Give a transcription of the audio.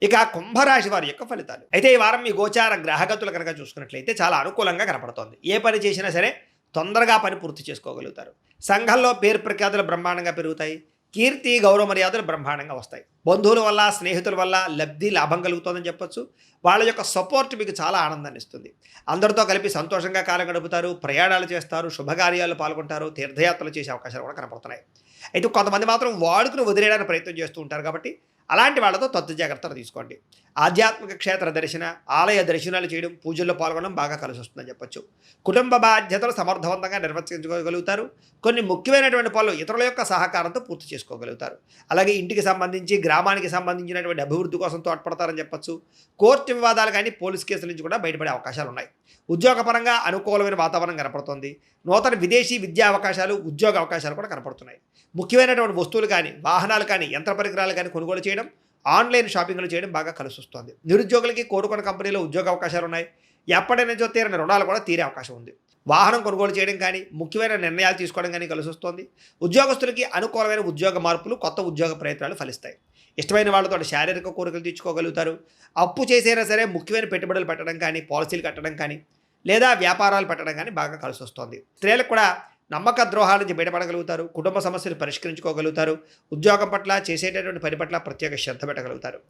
ఇక కుంభరాశి వారి యొక్క ఫలితాలు. అయితే ఈ వారం మీ గోచార గ్రహగతులు కనుక చూసుకున్నట్లయితే చాలా అనుకూలంగా కనపడుతోంది. ఏ పని చేసినా సరే తొందరగా పని పూర్తి చేసుకోగలుగుతారు. సంఘంలో పేరు ప్రఖ్యాతులు బ్రహ్మాండంగా పెరుగుతాయి. కీర్తి, గౌరవ మర్యాదలు బ్రహ్మాండంగా వస్తాయి. బంధువుల వల్ల, స్నేహితుల వల్ల లబ్ధి, లాభం కలుగుతోందని చెప్పొచ్చు. వాళ్ళ యొక్క సపోర్ట్ మీకు చాలా ఆనందాన్ని ఇస్తుంది. అందరితో కలిపి సంతోషంగా కాలం గడుపుతారు. ప్రయాణాలు చేస్తారు. శుభకార్యాల్లో పాల్గొంటారు. తీర్థయాత్రలు చేసే అవకాశాలు కూడా కనపడుతున్నాయి. అయితే కొంతమంది మాత్రం వాడుకుని వదిలేయడానికి ప్రయత్నం చేస్తూ ఉంటారు కాబట్టి అలాంటి వాళ్ళతో తత్తు జాగ్రత్తలు తీసుకోండి. ఆధ్యాత్మిక క్షేత్ర దర్శన, ఆలయ దర్శనాలు చేయడం, పూజల్లో పాల్గొనడం బాగా కలిసి వస్తుందని చెప్పొచ్చు. కుటుంబ బాధ్యతలు సమర్థవంతంగా నిర్వర్తించుకోగలుగుతారు. కొన్ని ముఖ్యమైనటువంటి పనులు ఇతరుల యొక్క సహకారంతో పూర్తి చేసుకోగలుగుతారు. అలాగే ఇంటికి సంబంధించి, గ్రామానికి సంబంధించినటువంటి అభివృద్ధి కోసం తోడ్పడతారని చెప్పొచ్చు. కోర్టు వివాదాలు కానీ, పోలీస్ కేసుల నుంచి కూడా బయటపడే అవకాశాలు ఉన్నాయి. ఉద్యోగపరంగా అనుకూలమైన వాతావరణం కనపడుతోంది. నూతన విదేశీ విద్యా అవకాశాలు, ఉద్యోగ అవకాశాలు కూడా కనపడుతున్నాయి. ముఖ్యమైనటువంటి వస్తువులు కానీ, వాహనాలు కానీ, యంత్ర పరికరాలు కానీ కొనుగోలు చేయడం, ఆన్లైన్ షాపింగ్లు చేయడం బాగా కలిసి వస్తుంది. నిరుద్యోగులకి కోరుకున్న కంపెనీలో ఉద్యోగ అవకాశాలు ఉన్నాయి. ఎప్పటి నుంచో తీరని రుణాలు కూడా తీరే అవకాశం ఉంది. వాహనం కొనుగోలు చేయడం కానీ, ముఖ్యమైన నిర్ణయాలు తీసుకోవడం కానీ కలిసి వస్తుంది. ఉద్యోగస్తులకి అనుకూలమైన ఉద్యోగ మార్పులు, కొత్త ఉద్యోగ ప్రయత్నాలు ఫలిస్తాయి. ఇష్టమైన వాళ్ళతో శారీరక కోరికలు తీర్చుకోగలుగుతారు. అప్పు చేసైనా సరే ముఖ్యమైన పెట్టుబడులు పెట్టడం కానీ, పాలసీలు కట్టడం కానీ, లేదా వ్యాపారాలు పెట్టడం కానీ బాగా కలిసి వస్తుంది. స్త్రీలకు కూడా నమ్మక ద్రోహాల నుంచి బయటపడగలుగుతారు. కుటుంబ సమస్యలు పరిష్కరించుకోగలుగుతారు. ఉద్యోగం పట్ల, చేసేటటువంటి పని పట్ల ప్రత్యేక శ్రద్ధ పెట్టగలుగుతారు.